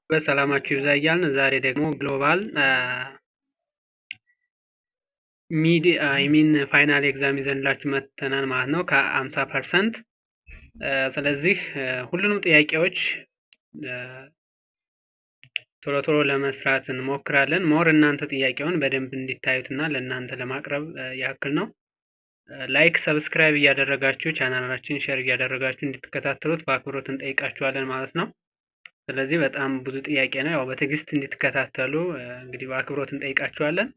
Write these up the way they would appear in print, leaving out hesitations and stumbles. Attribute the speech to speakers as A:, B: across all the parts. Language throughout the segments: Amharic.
A: በሰላማችሁ ይብዛ እያልን ዛሬ ደግሞ ግሎባል ሚድ ፋይናል ኤግዛም ይዘንላችሁ መጥተናል ማለት ነው ከ50%። ስለዚህ ሁሉንም ጥያቄዎች ቶሎ ቶሎ ለመስራት እንሞክራለን። ሞር እናንተ ጥያቄውን በደንብ እንዲታዩትና ለእናንተ ለማቅረብ ያክል ነው። ላይክ ሰብስክራይብ እያደረጋችሁ ቻናላችን ሼር እያደረጋችሁ እንድትከታተሉት በአክብሮት እንጠይቃችኋለን ማለት ነው። ስለዚህ በጣም ብዙ ጥያቄ ነው። ያው በትዕግስት እንድትከታተሉ እንግዲህ በአክብሮት እንጠይቃችኋለን።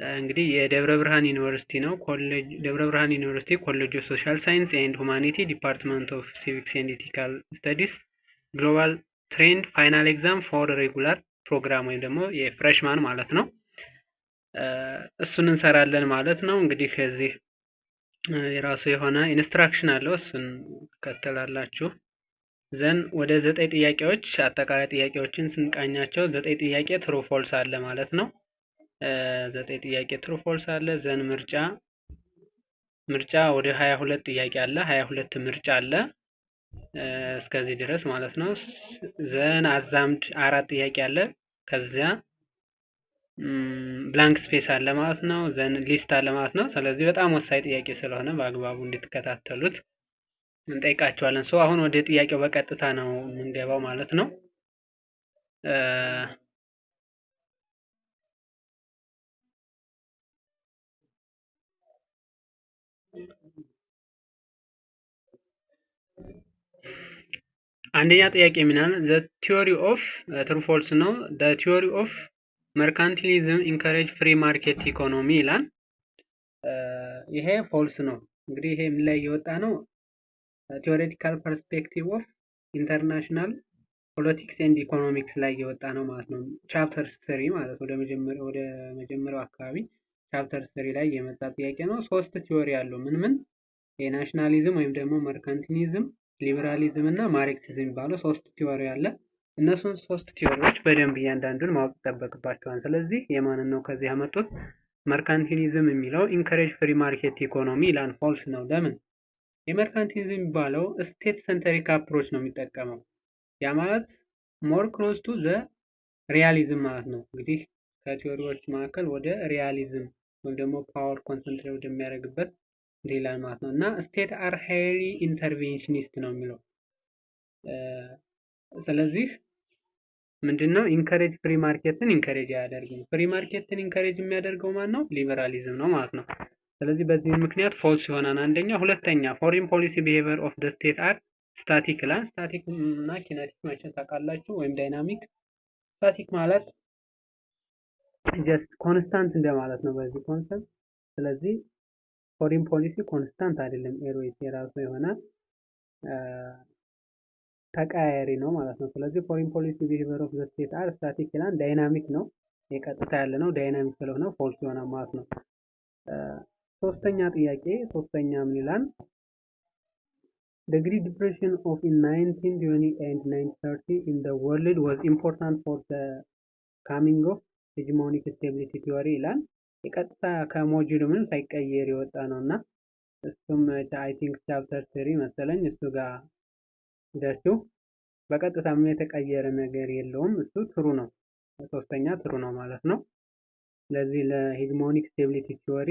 A: እንግዲህ የደብረ ብርሃን ዩኒቨርሲቲ ነው። ደብረ ብርሃን ዩኒቨርሲቲ ኮሌጅ ኦፍ ሶሻል ሳይንስ ኤንድ ሁማኒቲ ዲፓርትመንት ኦፍ ሲቪክስ ኤንድ ኢቲካል ስተዲስ ግሎባል ትሬንድ ፋይናል ኤግዛም ፎር ሬጉላር ፕሮግራም ወይም ደግሞ የፍሬሽማን ማለት ነው። እሱን እንሰራለን ማለት ነው። እንግዲህ ከዚህ የራሱ የሆነ ኢንስትራክሽን አለው። እሱን ትከተላላችሁ። ዘን ወደ 9 ጥያቄዎች አጠቃላይ ጥያቄዎችን ስንቃኛቸው 9 ጥያቄ ትሩ ፎልስ አለ ማለት ነው። 9 ጥያቄ ትሩ ፎልስ አለ። ዘን ምርጫ ወደ 22 ጥያቄ አለ። 22 ምርጫ አለ እስከዚህ ድረስ ማለት ነው። ዘን አዛምድ 4 ጥያቄ አለ። ከዚያ ብላንክ ስፔስ አለ ማለት ነው። ዘን ሊስት አለ ማለት ነው። ስለዚህ በጣም ወሳኝ ጥያቄ ስለሆነ በአግባቡ እንድትከታተሉት እንጠይቃቸዋለን። ሶ አሁን ወደ ጥያቄው በቀጥታ ነው የምንገባው ማለት ነው። አንደኛ ጥያቄ ምናምን ዘ ቲዮሪ ኦፍ ትሩ ፎልስ ነው። ዘ ቲዮሪ ኦፍ መርካንቲሊዝም ኢንካሬጅ ፍሪ ማርኬት ኢኮኖሚ ይላል። ይሄ ፎልስ ነው። እንግዲህ ይሄ ምን ላይ የወጣ ነው? ቲዮሬቲካል ፐርስፔክቲቭ ኦፍ ኢንተርናሽናል ፖለቲክስ ኤንድ ኢኮኖሚክስ ላይ የወጣ ነው ማለት ነው። ቻፕተር 3 ማለት ወደ መጀመሪያው አካባቢ ቻፕተር 3 ላይ የመጣ ጥያቄ ነው። 3 ቲዮሪ አለው። ምን የናሽናሊዝም ወይም ደግሞ መርካንቲሊዝም፣ ሊበራሊዝም እና ማርክሲዝም የሚባለው 3 ቲዮሪ አለ። እነሱን 3 ቲዮሪዎች በደንብ እያንዳንዱን ማወቅ ይጠበቅባቸዋል። ስለዚህ የማንን ነው ከዚህ ያመጡት? መርካንቲሊዝም የሚለው ኢንካሬጅ ፍሪ ማርኬት ኢኮኖሚ ይላል። ፎልስ ነው። ለምን? የመርካንቲሊዝም የሚባለው ስቴት ሰንተሪክ አፕሮች ነው የሚጠቀመው። ያ ማለት ሞር ክሎዝ ቱ ዘ ሪያሊዝም ማለት ነው። እንግዲህ ከቲዮሪዎች መካከል ወደ ሪያሊዝም ወይም ደግሞ ፓወር ኮንሰንትሬት ወደሚያደርግበት ይላል ማለት ነው። እና ስቴት አር ሃይሊ ኢንተርቬንሽኒስት ነው የሚለው። ስለዚህ ምንድነው ኢንካሬጅ ፍሪ ማርኬትን ኢንካሬጅ አያደርግም። ፍሪ ማርኬትን ኢንካሬጅ የሚያደርገው ማን ነው? ሊበራሊዝም ነው ማለት ነው። ስለዚህ በዚህ ምክንያት ፎልስ ይሆናል አንደኛ። ሁለተኛ ፎሪን ፖሊሲ ቢሄቪየር ኦፍ ዘ ስቴት አር ስታቲክ ይላል። ስታቲክ እና ኪኔቲክ መቼ ታውቃላችሁ? ወይም ዳይናሚክ። ስታቲክ ማለት ጀስት ኮንስታንት እንደማለት ነው በዚህ ኮንሰፕት። ስለዚህ ፎሪን ፖሊሲ ኮንስታንት አይደለም፣ ኤሮይስ የራሱ የሆነ ተቀያያሪ ነው ማለት ነው። ስለዚህ ፎሪን ፖሊሲ ቢሄቪየር ኦፍ ዘ ስቴት አር ስታቲክ ይላል። ዳይናሚክ ነው፣ የቀጥታ ያለ ነው። ዳይናሚክ ስለሆነ ፎልስ ይሆናል ማለት ነው። ሶስተኛ ጥያቄ ምን ይላል? The Great Depression of in 1920 and 1930 in the world was important for the coming of hegemonic stability theory ይላል። የቀጥታ ከሞጁል ምን ሳይቀየር የወጣ ነውና እሱም አይ ቲንክ ቻፕተር 3 መሰለኝ እሱ ጋር ደርሱ። በቀጥታ ምን የተቀየረ ነገር የለውም። እሱ ትሩ ነው። ሶስተኛ ትሩ ነው ማለት ነው። ስለዚህ ለሄጅሞኒክ ስቴቢሊቲ ቲዮሪ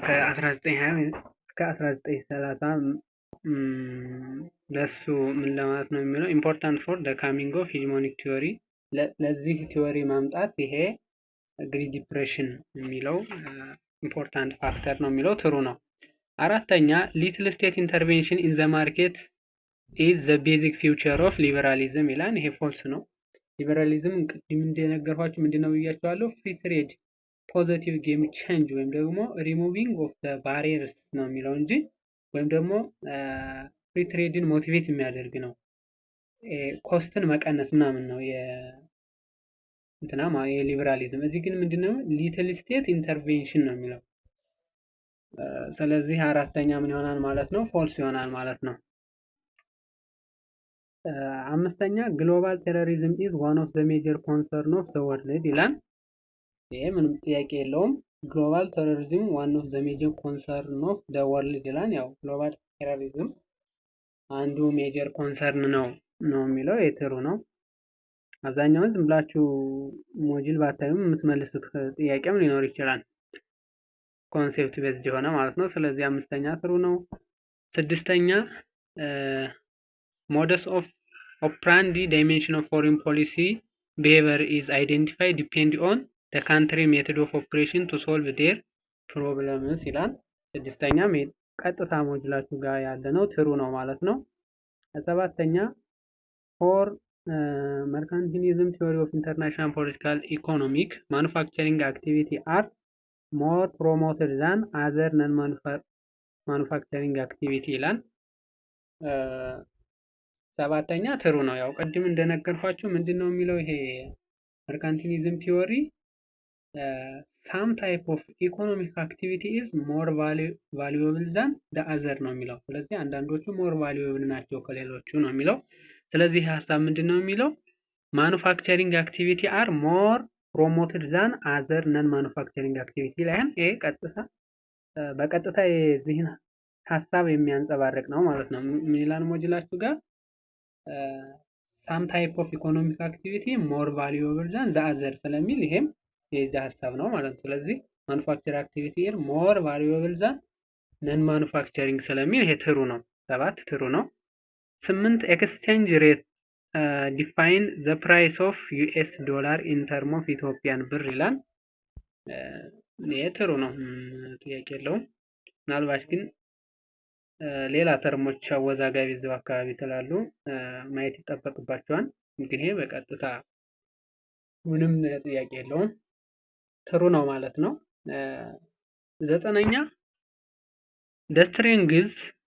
A: ከ1920 እስከ 1930 ለሱ ምን ለማለት ነው የሚለው ኢምፖርታንት ፎር ደ ካሚንግ ኦፍ ሄጅሞኒክ ቲዮሪ፣ ለዚህ ቲዮሪ ማምጣት ይሄ ግሬት ዲፕሬሽን የሚለው ኢምፖርታንት ፋክተር ነው የሚለው ትሩ ነው። አራተኛ ሊትል ስቴት ኢንተርቬንሽን ኢን ዘ ማርኬት ኢዝ ዘ ቤዚክ ፊውቸር ኦፍ ሊበራሊዝም ይላል። ይሄ ፎልስ ነው። ሊበራሊዝም ቅድም እንደነገርኳችሁ ምንድነው ብያችኋለሁ? ፍሪ ትሬድ ፖዚቲቭ ጌም ቼንጅ ወይም ደግሞ ሪሙቪንግ ኦፍ ዘ ባሪየርስ ነው የሚለው እንጂ ወይም ደግሞ ፍሪ ትሬድን ሞቲቬት የሚያደርግ ነው። ኮስትን መቀነስ ምናምን ነው የሊበራሊዝም። እዚህ ግን ምንድነው ሊትል ስቴት ኢንተርቬንሽን ነው የሚለው። ስለዚህ አራተኛ ምን ይሆናል ማለት ነው? ፎልስ ይሆናል ማለት ነው። አምስተኛ ግሎባል ቴሮሪዝም ኢዝ ዋን ኦፍ ዘ ሜጀር ኮንሰርን ኦፍ ዘ ወርልድ ይላል። ይሄ ምንም ጥያቄ የለውም። ግሎባል ቴሮሪዝም ዋን ኦፍ ዘ ሜጀር ኮንሰርን ኦፍ ዘ ወርልድ ይላል። ያው ግሎባል ቴሮሪዝም አንዱ ሜጀር ኮንሰርን ነው የሚለው የትሩ ነው። አብዛኛውን ዝም ብላችሁ ሞጁል ባታዩም የምትመልሱት ጥያቄም ሊኖር ይችላል። ኮንሴፕት ቤዝድ የሆነ ማለት ነው። ስለዚህ አምስተኛ ትሩ ነው። ስድስተኛ ሞደስ ኦፍ ኦፕራንዲ ዳይሜንሽን ኦፍ ፎሪን ፖሊሲ ቢሄቪየር ኢዝ አይደንቲፋይ ዲፔንድ ኦን ደ ካንትሪ ሜቶድ ኦፍ ኦፕሬሽን ቱ ሶልቭ ዴር ፕሮብለምስ ይላል። ስድስተኛ ቀጥታ ሞጁላችሁ ጋር ያለ ነው፣ ትሩ ነው ማለት ነው። ሰባተኛ ፎር መርካንቲሊዝም ቲዮሪ ኦፍ ኢንተርናሽናል ፖለቲካል ኢኮኖሚክ ማኑፋክቸሪንግ አክቲቪቲ አር ሞር ፕሮሞትድ ዛን አዘር ነን ማኑፋክቸሪንግ አክቲቪቲ ይላል። ሰባተኛ ትሩ ነው። ያው ቅድም እንደነገርኳችሁ ምንድነው የሚለው ይሄ መርካንቲሊዝም ቲዮሪ ሳም ታይፕ ኦፍ ኢኮኖሚክ አክቲቪቲ ኢዝ ሞር ቫሉዌብል ዛን ደ አዘር ነው የሚለው። ስለዚህ አንዳንዶቹ ሞር ቫሉዌብል ናቸው ከሌሎቹ ነው የሚለው። ስለዚህ ሀሳብ ምንድነው የሚለው ማኑፋክቸሪንግ አክቲቪቲ አር ሞር ፕሮሞትድ ዛን አዘር ነን ማኑፋክቸሪንግ አክቲቪቲ ላይ ይሄ በቀጥታ የዚህን ሀሳብ የሚያንጸባርቅ ነው ማለት ነው። ምን ይላል ሞጁላችሁ ጋር ሳም ታይፕ ኦፍ ኢኮኖሚክ አክቲቪቲ ሞር ቫሉዌብል ዛን ዘ አዘር ስለሚል ይሄም የዚህ ሀሳብ ነው ማለት ነው። ስለዚህ ማኑፋክቸር አክቲቪቲ ሞር ቫሉዌብል ዛን ነን ማኑፋክቸሪንግ ስለሚል ይሄ ትሩ ነው። 7 ትሩ ነው። 8 ኤክስቼንጅ ሬት ዲፋይን ዘ ፕራይስ ኦፍ ዩኤስ ዶላር ኢን ተርም ኦፍ ኢትዮጵያን ብር ይላል። ይሄ ትሩ ነው፣ ጥያቄ የለውም። ምናልባት ግን ሌላ ተርሞች አወዛጋቢ እዚሁ አካባቢ ስላሉ ማየት ይጠበቅባቸዋል። እንግዲህ ይሄ በቀጥታ ምንም ጥያቄ የለውም፣ ትሩ ነው ማለት ነው። 9ኛ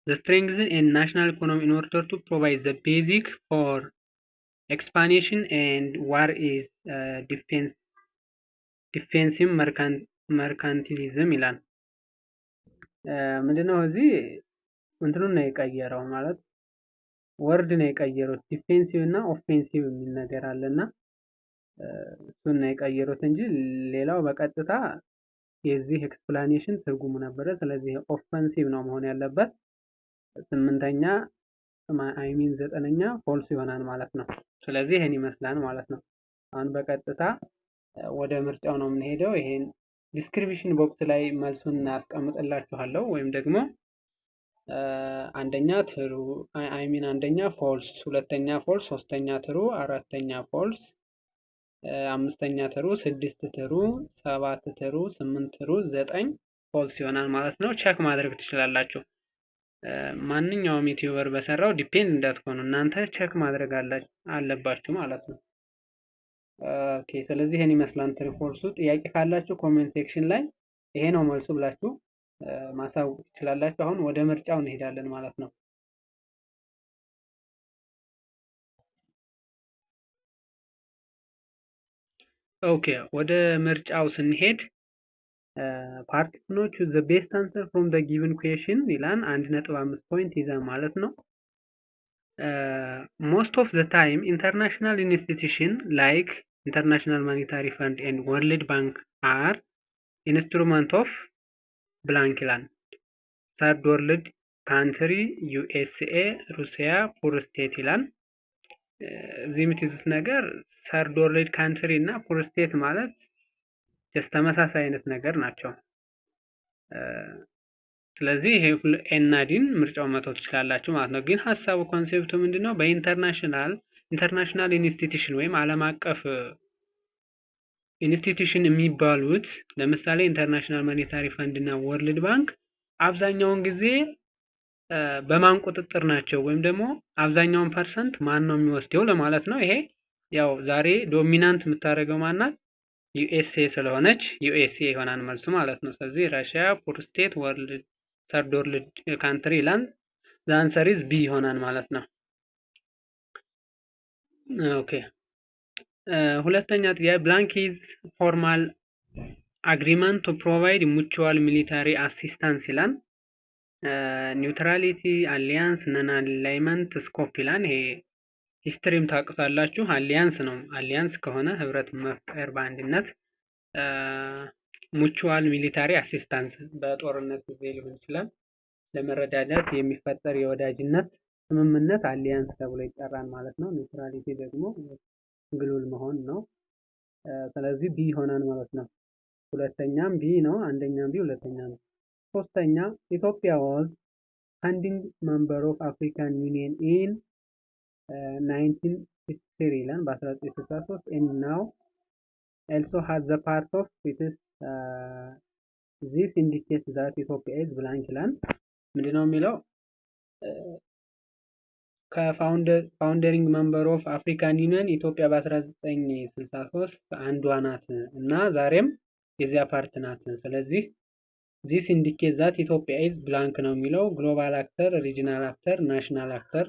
A: the strength in national economy in order to provide the basic for expansion and war is defensive mercantilism ይላል። ምንድነው እዚህ እንትኑን ነው የቀየረው ማለት ወርድ ነው የቀየሩት። ዲፌንሲቭ እና ኦፌንሲቭ የሚል ነገር አለና እሱን ነው የቀየሩት እንጂ ሌላው በቀጥታ የዚህ ኤክስፕላኔሽን ትርጉሙ ነበረ። ስለዚህ ኦፌንሲቭ ነው መሆን ያለበት። 8ኛ 9ኛ ፎልስ ይሆናል ማለት ነው። ስለዚህ ይሄን ይመስላል ማለት ነው። አሁን በቀጥታ ወደ ምርጫው ነው የምንሄደው። ይሄን ዲስክሪፕሽን ቦክስ ላይ መልሱን አስቀምጥላችኋለሁ ወይም ደግሞ አንደኛ ትሩ አንደኛ ፎልስ፣ ሁለተኛ ፎልስ፣ ሶስተኛ ትሩ፣ አራተኛ ፎልስ፣ አምስተኛ ትሩ፣ 6 ትሩ፣ 7 ትሩ፣ 8 ትሩ፣ 9 ፎልስ ይሆናል ማለት ነው። ቼክ ማድረግ ትችላላችሁ። ማንኛውም ዩቲዩበር በሰራው ዲፔንድ እንዳትሆኑ እናንተ ቼክ ማድረግ አለባችሁ ማለት ነው። ኦኬ፣ ስለዚህ ይሄን ይመስላል ትሩ ፎልሱ። ጥያቄ ካላችሁ ኮሜንት ሴክሽን ላይ ይሄ ነው መልሱ ብላችሁ ማሳወቅ ትችላላችሁ። አሁን ወደ ምርጫው እንሄዳለን ማለት ነው። ኦኬ፣ ወደ ምርጫው ስንሄድ ፓርቲሽኖቹ the best answer from the given question ይላል 1.5 ፖይንት ይዘን ማለት ነው። most of the time international institution like International Monetary Fund and World Bank are instrument of blank ይላል። third world country USA ሩሲያ ፑር ስቴት ይላል። እዚህ የምትይዙት ነገር third world country እና ፑር ስቴት ማለት ተመሳሳይ አይነት ነገር ናቸው። ስለዚህ ይሄ ኤና ዲን ምርጫው መተው ትችላላችሁ ማለት ነው። ግን ሐሳቡ ኮንሴፕቱ ምንድነው? በኢንተርናሽናል ኢንስቲትዩሽን ወይም ዓለም አቀፍ ኢንስቲትዩሽን የሚባሉት ለምሳሌ ኢንተርናሽናል ሞኔታሪ ፈንድ እና ወርልድ ባንክ አብዛኛውን ጊዜ በማን ቁጥጥር ናቸው ወይም ደግሞ አብዛኛውን ፐርሰንት ማን ነው የሚወስደው ለማለት ነው። ይሄ ያው ዛሬ ዶሚናንት የምታደርገው ማናት? ዩኤስኤ ስለሆነች ዩኤስኤ ይሆናል መልሱ ማለት ነው። ስለዚህ ራሽያ ፑር ስቴት ወርልድ ተርድ ወርልድ ካንትሪ ላንድ ዘ አንሰር ኢዝ ቢ ይሆናል ማለት ነው። ኦኬ፣ ሁለተኛ ጥያቄ ብላንክ ኢዝ ፎርማል አግሪመንት ቱ ፕሮቫይድ ሙቹዋል ሚሊታሪ አሲስታንስ ይላል። ኒውትራሊቲ፣ አሊያንስ፣ ነን አላይመንት፣ ስኮፕ ይላል። ይሄ ሂስትሪም ታውቁታላችሁ። አሊያንስ ነው። አሊያንስ ከሆነ ህብረት መፍጠር በአንድነት፣ ሙቹዋል ሚሊታሪ አሲስታንስ በጦርነት ጊዜ ሊሆን ይችላል ለመረዳዳት የሚፈጠር የወዳጅነት ስምምነት አሊያንስ ተብሎ ይጠራል ማለት ነው። ኒውትራሊቲ ደግሞ ግሉል መሆን ነው። ስለዚህ ቢ ይሆናል ማለት ነው። ሁለተኛም ቢ ነው። አንደኛም ቢ፣ ሁለተኛም ቢ። ሶስተኛ ኢትዮጵያ ዋዝ ፋውንዲንግ ሜምበር ኦፍ አፍሪካን ዩኒየን ኢን 1963 ይላል በ1963 and now also has the part of it is this indicates that ኢትዮጵያ is blank ይላል። ምንድነው የሚለው ከፋውንደሪንግ ሜምበር ኦፍ አፍሪካን ዩኒየን ኢትዮጵያ በ1963 አንዷ ናት እና ዛሬም የዚያ ፓርት ናት። ስለዚህ this indicates that ኢትዮጵያ is blank ነው የሚለው ግሎባል አክተር፣ ሪጂናል አክተር፣ ናሽናል አክተር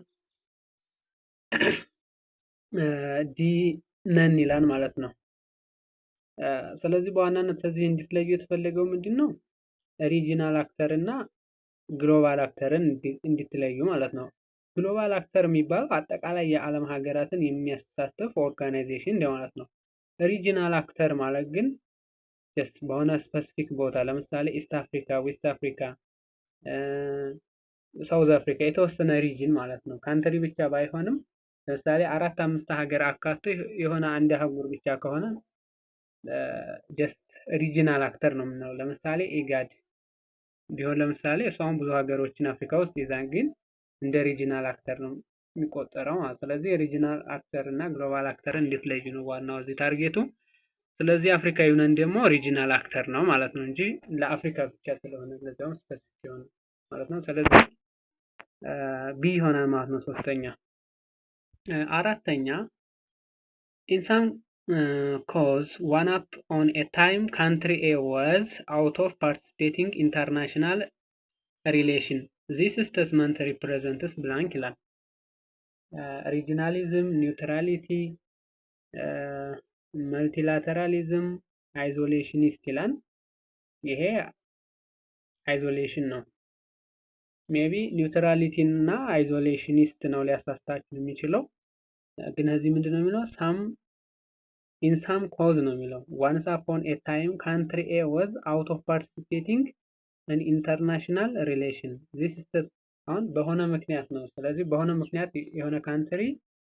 A: ዲ ነን ይላል ማለት ነው። ስለዚህ በዋናነት ከዚህ እንድትለዩ የተፈለገው ምንድነው ሪጂናል አክተር እና ግሎባል አክተርን እንድትለዩ ማለት ነው። ግሎባል አክተር የሚባለው አጠቃላይ የዓለም ሀገራትን የሚያሳትፍ ኦርጋናይዜሽን እንደማለት ነው። ሪጂናል አክተር ማለት ግን ጀስት በሆነ ስፔሲፊክ ቦታ ለምሳሌ ኢስት አፍሪካ፣ ዌስት አፍሪካ፣ ሳውዝ አፍሪካ የተወሰነ ሪጅን ማለት ነው። ካንትሪ ብቻ ባይሆንም ለምሳሌ 4-5 ሀገር አካቶ የሆነ አንድ አህጉር ብቻ ከሆነ ጀስት ሪጂናል አክተር ነው የምንለው። ለምሳሌ ኢጋድ ቢሆን ለምሳሌ እሷም ብዙ ሀገሮችን አፍሪካ ውስጥ ይዛን ግን እንደ ሪጂናል አክተር ነው የሚቆጠረው ማለት። ስለዚህ ሪጂናል አክተር እና ግሎባል አክተርን እንድትለዩ ነው ዋናው እዚህ ታርጌቱ። ስለዚህ አፍሪካ ዩኒየን ደግሞ ሪጂናል አክተር ነው ማለት ነው እንጂ ለአፍሪካ ብቻ ስለሆነ ለዛውም ስፔሲፊክ የሆነ ማለት ነው። ስለዚህ ቢ ይሆናል ማለት ነው ሶስተኛ። አራተኛ in some cause one up on a time country A was out of participating international relation this statement represents blank ይላል። ሪጂናሊዝም፣ ኒውትራሊቲ፣ መልቲላተራሊዝም፣ አይዞሌሽኒስት ይላል። ይሄ አይዞሌሽን ነው። ሜቢ ኒውትራሊቲ እና አይዞሌሽኒስት ነው ሊያሳስታችሁ የሚችለው። ግን እዚህ ምንድነው የሚለው ሳም ኢን ሳም ኮዝ ነው የሚለው ዋንስ አፖን ኤ ታይም ካንትሪ ኤ ዋዝ አውት ኦፍ ፓርቲሲፔቲንግ ኢን ኢንተርናሽናል ሪሌሽን ዚስ ስቴት አሁን በሆነ ምክንያት ነው። ስለዚህ በሆነ ምክንያት የሆነ ካንትሪ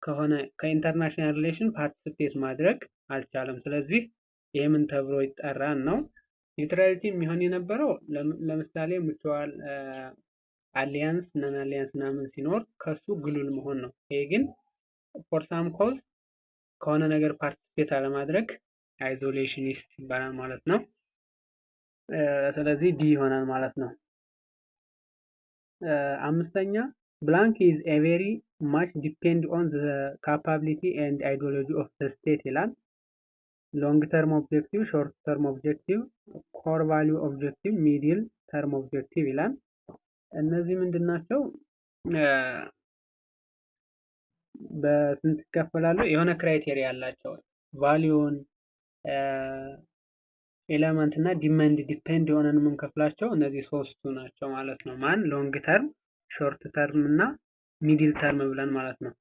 A: ከሆነ ከኢንተርናሽናል ሪሌሽን ፓርቲሲፔት ማድረግ አልቻለም። ስለዚህ ይሄ ምን ተብሎ ይጠራል ነው። ኒውትራሊቲ የሚሆን የነበረው ለምሳሌ ሙቹዋል አሊያንስ ነን አሊያንስ ምናምን ሲኖር ከሱ ግሉል መሆን ነው። ይሄ ግን ፎር ሳም ኮዝ ከሆነ ነገር ፓርቲሲፔት አለማድረግ አይዞሌሽኒስት ይባላል ማለት ነው። ስለዚህ ዲ ይሆናል ማለት ነው። አምስተኛ blank is a very much depend on the capability and ideology of the state ይላል። ሎንግ ተርም ኦብጀክቲቭ፣ ሾርት ተርም ኦብጀክቲቭ፣ ኮር ቫልዩ ኦብጀክቲቭ፣ ሚድል ተርም ኦብጀክቲቭ ይላል። እነዚህ ምንድናቸው? በስንት ይከፈላሉ? የሆነ ክራይቴሪያ ያላቸው ቫልዩን ኤለመንት እና ዲማንድ ዲፔንድ የሆነን የምንከፍላቸው እነዚህ ሶስቱ ናቸው ማለት ነው። ማን ሎንግ ተርም፣ ሾርት ተርም እና ሚድል ተርም ብለን ማለት ነው።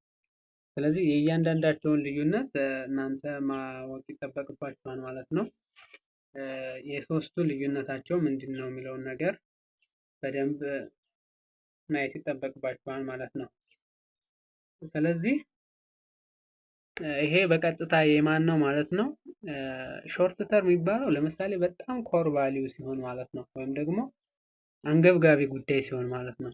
A: ስለዚህ የእያንዳንዳቸውን ልዩነት እናንተ ማወቅ ይጠበቅባችኋል ማለት ነው። የሶስቱ ልዩነታቸው ምንድን ነው የሚለውን ነገር በደንብ ማየት ይጠበቅባችኋል ማለት ነው። ስለዚህ ይሄ በቀጥታ የማን ነው ማለት ነው? ሾርት ተርም የሚባለው ለምሳሌ በጣም ኮር ቫልዩ ሲሆን ማለት ነው፣ ወይም ደግሞ አንገብጋቢ ጉዳይ ሲሆን ማለት ነው።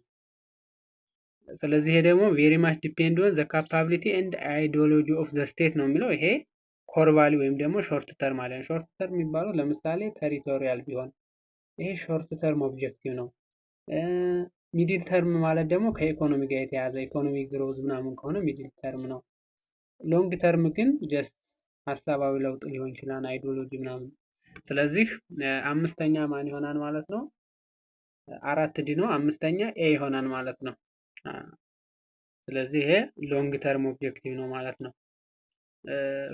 A: ስለዚህ ይሄ ደግሞ ቬሪ ማች ዲፔንድ ኦን ዘ ካፓቢሊቲ ኤንድ አይዲዮሎጂ ኦፍ ዘ ስቴት ነው የሚለው። ይሄ ኮር ቫልዩ ወይም ደግሞ ሾርት ተርም አለ። ሾርት ተርም የሚባለው ለምሳሌ ቴሪቶሪያል ቢሆን ይሄ ሾርት ተርም ኦብጀክቲቭ ነው። ሚድል ተርም ማለት ደግሞ ከኢኮኖሚ ጋር የተያዘ ኢኮኖሚ ግሮዝ ምናምን ከሆነ ሚድል ተርም ነው። ሎንግ ተርም ግን ጀስት ሀሳባዊ ለውጥ ሊሆን ይችላል፣ አይዲዮሎጂ ምናምን። ስለዚህ አምስተኛ ማን ይሆናል ማለት ነው? አራት ዲ ነው። አምስተኛ ኤ ይሆናል ማለት ነው። ስለዚህ ይሄ ሎንግ ተርም ኦብጀክቲቭ ነው ማለት ነው።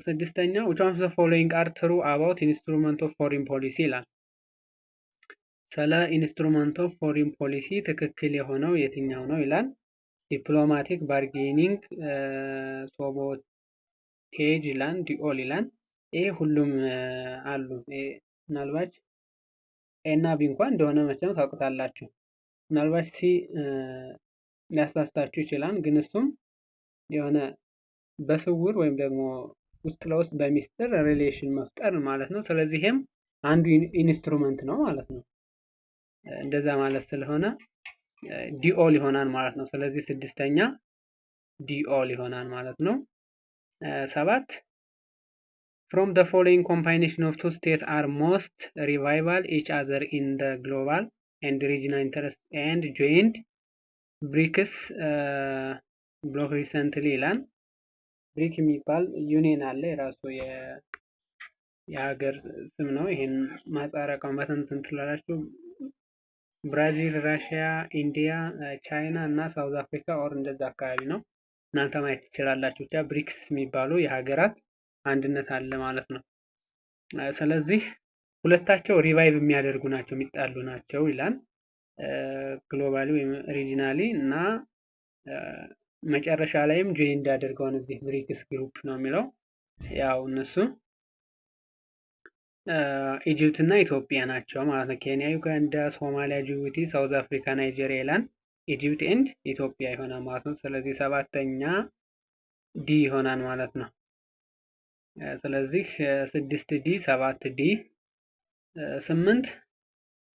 A: ስድስተኛ which of the following are true about instrument of foreign policy ይላል። ስለ ኢንስትሩመንት ኦፍ ፎሪን ፖሊሲ ትክክል የሆነው የትኛው ነው ይላል። ዲፕሎማቲክ፣ ባርጌኒንግ፣ ሶቦቴጅ ይላል፣ ዲኦል ይላል። ይሄ ሁሉም አሉ። ምናልባት ኤ እና ቢ እንኳን እንደሆነ መቼም ታውቁታላችሁ። ምናልባት ሲ ሊያሳስታችሁ ይችላል፣ ግን እሱም የሆነ በስውር ወይም ደግሞ ውስጥ ለውስጥ በሚስጥር ሪሌሽን መፍጠር ማለት ነው። ስለዚህ ይሄም አንዱ ኢንስትሩመንት ነው ማለት ነው። እንደዛ ማለት ስለሆነ ዲኦል ይሆናል ማለት ነው። ስለዚህ ስድስተኛ ዲኦል ይሆናል ማለት ነው። 7 From the following combination of two states are most rival each other in the global and regional interest and joined BRICS block recently ይላል። ብሪክ የሚባል ዩኒየን አለ የራሱ የሀገር ስም ነው። ይሄን ማጻረቀው በትንትን ትላላችሁ። ብራዚል፣ ራሽያ፣ ኢንዲያ፣ ቻይና እና ሳውዝ አፍሪካ ኦር እንደዛ አካባቢ ነው። እናንተ ማየት ትችላላችሁ። ብቻ ብሪክስ የሚባሉ የሀገራት አንድነት አለ ማለት ነው። ስለዚህ ሁለታቸው ሪቫይቭ የሚያደርጉ ናቸው፣ የሚጣሉ ናቸው ይላል። ግሎባሊ ወይም ሪጂናሊ እና መጨረሻ ላይም ጆይን እንዳደርገው እዚህ ብሪክስ ግሩፕ ነው የሚለው። ያው እነሱ ኢጅፕት እና ኢትዮጵያ ናቸው ማለት ነው። ኬንያ፣ ዩጋንዳ፣ ሶማሊያ፣ ጅቡቲ፣ ሳውዝ አፍሪካ፣ ናይጄሪያ ይላል። ኢጅፕት ኤንድ ኢትዮጵያ ይሆናል ማለት ነው። ስለዚህ ሰባተኛ ዲ ይሆናል ማለት ነው። ስለዚህ 6 ዲ 7 ዲ 8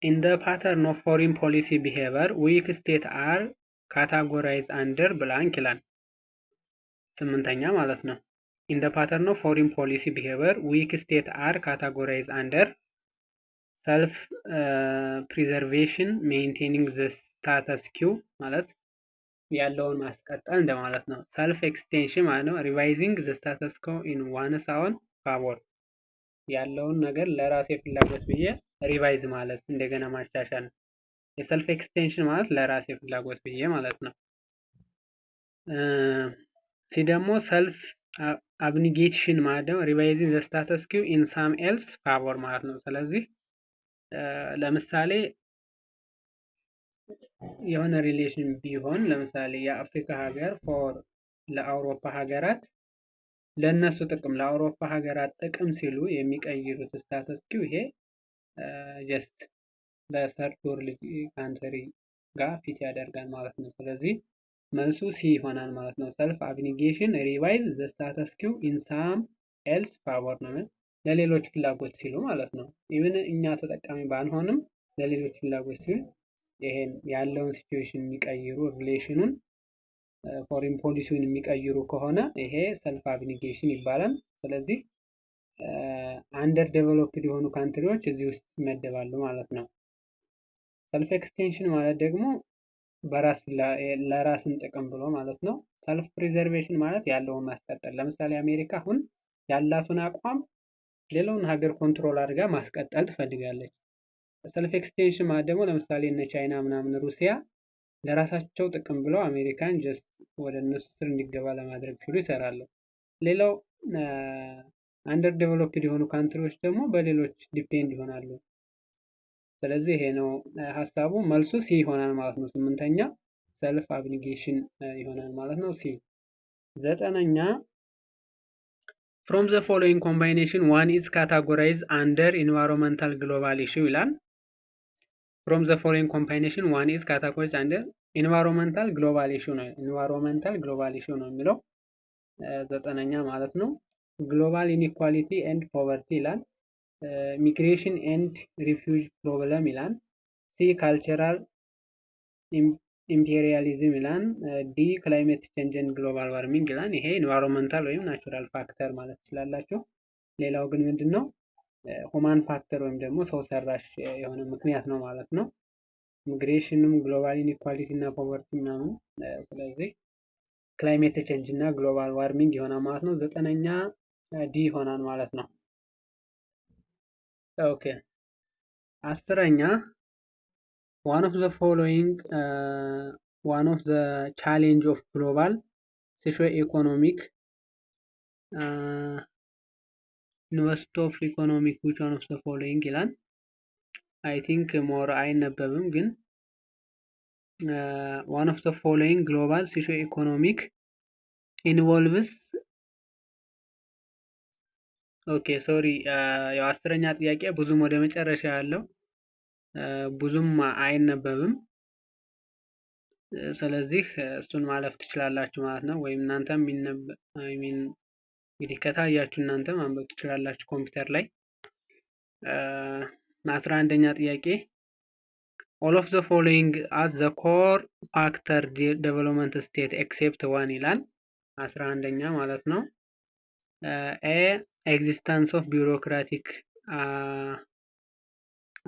A: in the pattern of foreign policy behavior weak states are categorized under blank ይላል። ስምንተኛ ማለት ነው። in the pattern of foreign policy behavior weak states are categorized under self preservation maintaining the status quo ማለት ያለውን ማስቀጠል እንደማለት ነው። ሰልፍ ኤክስቴንሽን ማለት ነው ሪቫይዚንግ ዘ ስታተስ ኮ ኢን ዋንስ አውን ፋቮር ያለውን ነገር ለራሴ ፍላጎት ብዬ ሪቫይዝ ማለት እንደገና ማሻሻል። የሰልፍ ኤክስቴንሽን ማለት ለራሴ ፍላጎት ብዬ ማለት ነው። ሲ ደግሞ ሰልፍ አብኒጌሽን ማለት ነው ሪቫይዚንግ ዘ ስታተስ ኮ ኢን ሳም ኤልስ ፋቮር ማለት ነው። ስለዚህ ለምሳሌ የሆነ ሪሌሽን ቢሆን ለምሳሌ የአፍሪካ ሀገር ፎር ለአውሮፓ ሀገራት ለነሱ ጥቅም ለአውሮፓ ሀገራት ጥቅም ሲሉ የሚቀይሩት ስታተስ ኪው ይሄ ጀስት ለሰርድ ወርልድ ካንትሪ ጋር ፊት ያደርጋል ማለት ነው። ስለዚህ መልሱ ሲ ይሆናል ማለት ነው። ሰልፍ አብኒጌሽን ሪቫይዝ ዘ ስታተስ ኪው ኢን ሳም ኤልስ ፋቮር ነው ለሌሎች ፍላጎት ሲሉ ማለት ነው። ኢቭን እኛ ተጠቃሚ ባንሆንም ለሌሎች ፍላጎት ሲሉ ይሄን ያለውን ሲቹዌሽን የሚቀይሩ ሪሌሽኑን ፎሪን ፖሊሲውን የሚቀይሩ ከሆነ ይሄ ሰልፍ አብኒጌሽን ይባላል። ስለዚህ አንደር ዴቨሎፕድ የሆኑ ካንትሪዎች እዚህ ውስጥ ይመደባሉ ማለት ነው። ሰልፍ ኤክስቴንሽን ማለት ደግሞ ለራስን ጥቅም ብሎ ማለት ነው። ሰልፍ ፕሪዘርቬሽን ማለት ያለውን ማስቀጠል። ለምሳሌ አሜሪካ አሁን ያላትን አቋም ሌላውን ሀገር ኮንትሮል አድርጋ ማስቀጠል ትፈልጋለች። ሰልፍ ኤክስቴንሽን ማለት ደግሞ ለምሳሌ እነ ቻይና ምናምን ሩሲያ ለራሳቸው ጥቅም ብለው አሜሪካን ጀስት ወደ እነሱ ስር እንዲገባ ለማድረግ ሲሉ ይሰራሉ። ሌላው አንደር ዴቨሎፕድ የሆኑ ካንትሪዎች ደግሞ በሌሎች ዲፔንድ ይሆናሉ። ስለዚህ ይሄ ነው ሀሳቡ። መልሱ ሲ ይሆናል ማለት ነው። ስምንተኛ ሰልፍ አብኒጌሽን ይሆናል ማለት ነው ሲ። ዘጠነኛ from the following combination one is categorized under environmental global issue ይላል። from the following combination one is categorized under environmental global issue ነው። environmental global issue ነው የሚለው ዘጠነኛ ማለት ነው። global inequality and poverty ይላል። migration and refuge problem ይላል። ሲ cultural imperialism ይላል። ዲ climate change and global warming ይላል። ይሄ environmental ወይም natural factor ማለት ትችላላችሁ። ሌላው ግን ምንድነው ሁማን ፋክተር ወይም ደግሞ ሰው ሰራሽ የሆነ ምክንያት ነው ማለት ነው። ሚግሬሽንም ግሎባል ኢንኢኳሊቲ እና ፖቨርቲ ምናምን። ስለዚህ ክላይሜት ቼንጅ እና ግሎባል ዋርሚንግ ይሆናል ማለት ነው። ዘጠነኛ ዲ ይሆናል ማለት ነው። ኦኬ አስረኛ one of the following one of the challenge of global socio-economic ዩኒቨርሲቲ ኦፍ ኢኮኖሚክ which one of the following ይላል። I think more አይነበብም ግን one of the following global socio-economic involves ኦኬ ሶሪ ያው አስረኛ ጥያቄ ብዙም ወደ መጨረሻ ያለው ብዙም አይነበብም። ስለዚህ እሱን ማለፍ ትችላላችሁ ማለት ነው። ወይም እናንተም እንግዲህ ከታያችሁ እናንተ ማንበብ ትችላላችሁ ኮምፒውተር ላይ። 11ኛ ጥያቄ all of the following as the core factor development state except one ይላል። 11ኛ ማለት ነው። a existence of bureaucratic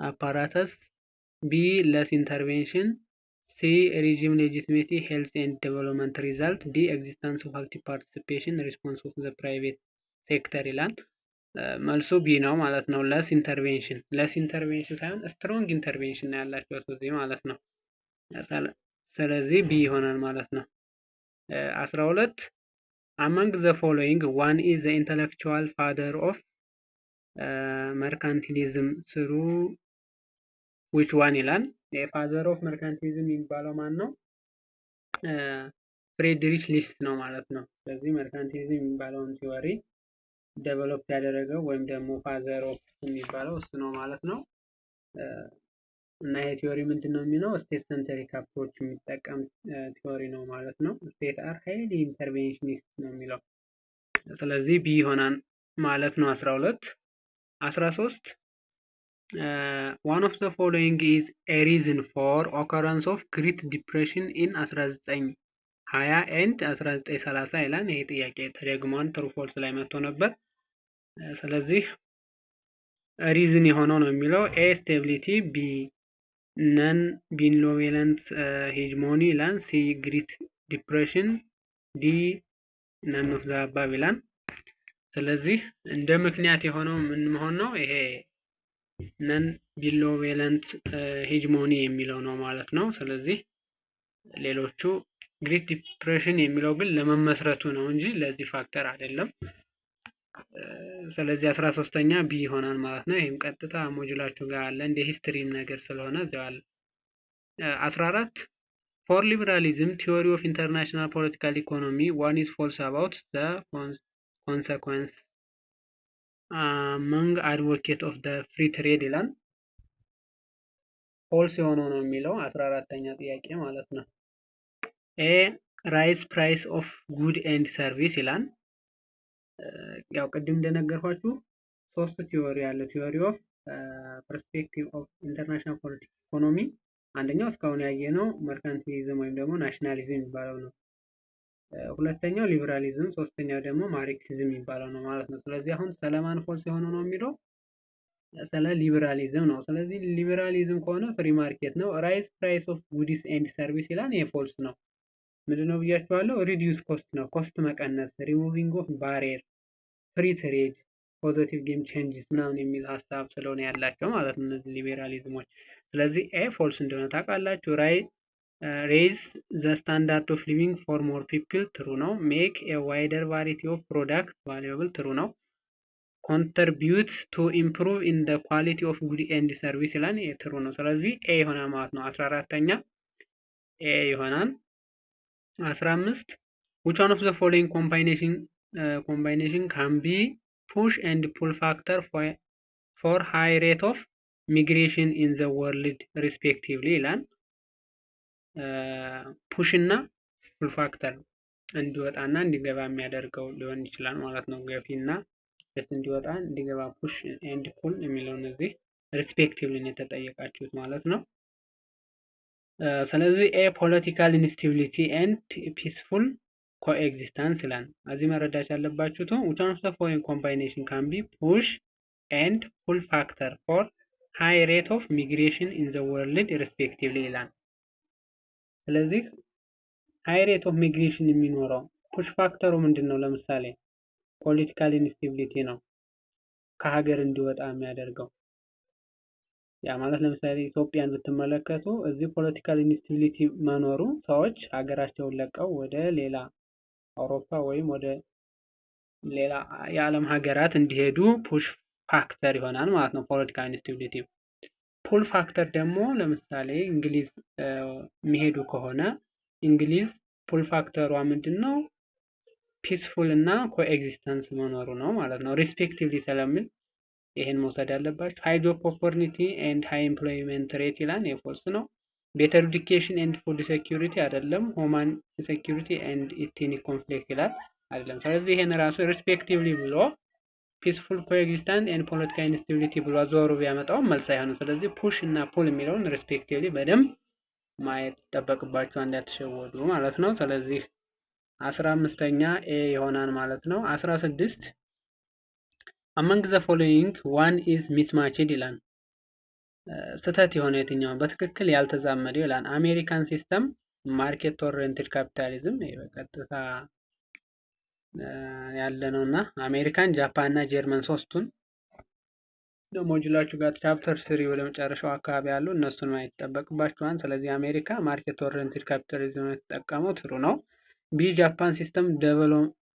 A: apparatus, b less intervention, c regime legitimacy health and development result, d existence of active participation response of the private sector ይላል። መልሱ ቢ ነው ማለት ነው። ለስ ኢንተርቬንሽን ሳይሆን ስትሮንግ ኢንተርቬንሽን ነው ያላቸው እዚህ ማለት ነው። ስለዚህ ቢ ይሆናል ማለት ነው። 12 among the following one is the intellectual father of mercantilism through which one ይላል። የፋዘር ኦፍ መርካንቲሊዝም የሚባለው ማን ነው? ፍሬድሪች ሊስት ነው ማለት ነው። ስለዚህ መርካንቲሊዝም የሚባለውን ቲዎሪ ዴቨሎፕ ያደረገው ወይም ደግሞ ፋዘር ኦፍ የሚባለው እሱ ነው ማለት ነው። እና ይሄ ቲዎሪ ምንድነው የሚለው ስቴት ሰንተሪክ አፕሮች የሚጠቀም ቲዎሪ ነው ማለት ነው። ስቴት አር ሃይሊ ኢንተርቬንሽኒስት ነው የሚለው። ስለዚህ ቢ ይሆናል ማለት ነው። 12 13 one of the following is a reason for occurrence of Great Depression in 1920 and 1930 ይላል። ይሄ ጥያቄ ተደግሟል ትሩ ፎልስ ላይ መጥቶ ነበር። ስለዚህ ሪዝን የሆነው ነው የሚለው ኤ ስቴቢሊቲ፣ ቢ ነን ቢኖቬለንት ሄጅሞኒ ይላል፣ ሲ ግሪት ዲፕሬሽን፣ ዲ ነን ኦፍ ዘ አባብ ይላል። ስለዚህ እንደ ምክንያት የሆነው ምን መሆን ነው? ይሄ ነን ቢኖቬለንት ሄጅሞኒ የሚለው ነው ማለት ነው። ስለዚህ ሌሎቹ ግሪት ዲፕሬሽን የሚለው ግን ለመመስረቱ ነው እንጂ ለዚህ ፋክተር አይደለም። ስለዚህ 13ኛ ቢ ይሆናል ማለት ነው። ይሄም ቀጥታ ሞጁላችሁ ጋር አለ እንደ ሂስትሪም ነገር ስለሆነ እዚያው አለ። 14 for liberalism theory of international political economy one is false about the consequence among advocate of the free trade ይላል። ፎልስ የሆነው ነው የሚለው 14ኛ ጥያቄ ማለት ነው። ኤ ራይስ ፕራይስ ኦፍ ጉድ ኤንድ ሰርቪስ ይላል። ያው ቅድም እንደነገርኳችሁ ሶስት ቲዎሪ አለ። ቲዎሪ ኦፍ ፐርስፔክቲቭ ኦፍ ኢንተርናሽናል ፖለቲክስ ኢኮኖሚ አንደኛው እስካሁን ያየነው መርካንቲሊዝም ወይም ደግሞ ናሽናሊዝም የሚባለው ነው። ሁለተኛው ሊበራሊዝም፣ ሶስተኛው ደግሞ ማርክሲዝም የሚባለው ነው ማለት ነው። ስለዚህ አሁን ሰለማን ፎልስ የሆነው ነው የሚለው ስለ ሊበራሊዝም ነው። ስለዚህ ሊበራሊዝም ከሆነ ፍሪ ማርኬት ነው። ራይስ ፕራይስ ኦፍ ጉድስ ኤንድ ሰርቪስ ይላል። ይሄ ፎልስ ነው። ምንድነው ብያችኋለሁ? ሪዲዩስ ኮስት ነው። ኮስት መቀነስ፣ ሪሙቪንግ ኦፍ ባሪየር፣ ፍሪ ትሬድ፣ ፖዚቲቭ ጌም ቼንጅስ ምናምን የሚል ሀሳብ ስለሆነ ያላቸው ማለት ነው እነዚህ ሊበራሊዝሞች። ስለዚህ ኤ ፎልስ እንደሆነ ታውቃላችሁ። ሬይዝ ዘ ስታንዳርድ ኦፍ ሊቪንግ ፎር ሞር ፒፕል ትሩ ነው። ሜክ ኤ ዋይደር ቫሪቲ ኦፍ ፕሮዳክት ቫሉዌብል ትሩ ነው። ኮንትሪቢዩት ቱ ኢምፕሩቭ ኢን ዘ ኳሊቲ ኦፍ ጉድ ኤንድ ሰርቪስ ይላል። ይሄ ትሩ ነው። ስለዚህ ኤ ይሆናል ማለት ነው። 14ኛ ኤ ይሆናል። 15 which one of the following combination can be push and pull factor for high rate of migration in the world respectively ይላል። ፑሽ እና ፑል ፋክተር እንዲወጣና እንዲገባ የሚያደርገው ሊሆን ይችላል ማለት ነው። ገፊና ደስ እንዲወጣ እንዲገባ ፑሽ ኤንድ ፑል የሚለው እነዚህ ሪስፔክቲቭሊ ነው የተጠየቃችሁት ማለት ነው። ስለዚህ ኤ ፖለቲካል ኢንስታቢሊቲ ኤንድ ፒስፉል ኮኤግዚስተንስ ይላል። እዚህ መረዳት ያለባችሁት which one of the following combination can be push and pull factor for high rate of migration in the world respectively ይላል። ስለዚህ high rate of migration የሚኖረው ፑሽ ፋክተሩ ምንድነው? ለምሳሌ ፖለቲካል ኢንስታቢሊቲ ነው ከሀገር እንዲወጣ የሚያደርገው። ያ ማለት ለምሳሌ ኢትዮጵያን ብትመለከቱ እዚህ ፖለቲካል ኢንስታቢሊቲ መኖሩ ሰዎች ሀገራቸውን ለቀው ወደ ሌላ አውሮፓ ወይም ወደ ሌላ የዓለም ሀገራት እንዲሄዱ ፑሽ ፋክተር ይሆናል ማለት ነው ፖለቲካል ኢንስታቢሊቲ። ፑል ፋክተር ደግሞ ለምሳሌ እንግሊዝ የሚሄዱ ከሆነ እንግሊዝ ፑል ፋክተሯ ምንድነው? ፒስፉል እና ኮኤግዚስተንስ መኖሩ ነው ማለት ነው። ሪስፔክቲቭሊ ስለምን ይሄን መውሰድ ያለባችሁ። ሃይ ጆብ ኦፖርቹኒቲ ኤንድ ሃይ ኤምፕሎይመንት ሬት ይላል። የፎልስ ነው። ቤተር ኤዱኬሽን ኤንድ ፉድ ሴኩሪቲ አይደለም። ሆማን ሴኩሪቲ ኤንድ ኢትኒክ ኮንፍሊክት ይላል። አይደለም። ስለዚህ ይሄን ራሱ ሪስፔክቲቭሊ ብሎ ፒስፉል ኮኤግዚስተንስ ኤንድ ፖለቲካል ኢንስታቢሊቲ ብሎ አዘዋውሮ ቢያመጣው መልስ አይሆንም። ስለዚህ ፑሽ እና ፑል የሚለውን ሪስፔክቲቭሊ በደንብ ማየት ይጠበቅባቸዋል እንዳትሸወዱ ማለት ነው። ስለዚህ 15ኛ ኤ ይሆናል ማለት ነው። 16 among the following one is mismatched ይላል። ስህተት የሆነ የትኛው በትክክል ያልተዛመደ ይላል። አሜሪካን ሲስተም ማርኬት ኦሪየንትድ ካፒታሊዝም በቀጥታ ያለ ነውና አሜሪካን፣ ጃፓን እና ጀርመን ሶስቱን ሞጁላችሁ ጋር ቻፕተር 3 ወደ መጨረሻው አካባቢ ያሉ እነሱን ማየት ይጠበቅባችኋል። ስለዚህ አሜሪካ ማርኬት ኦሪየንትድ ካፒታሊዝም የተጠቀመው ትሩ ነው። ቢ ጃፓን ሲስተም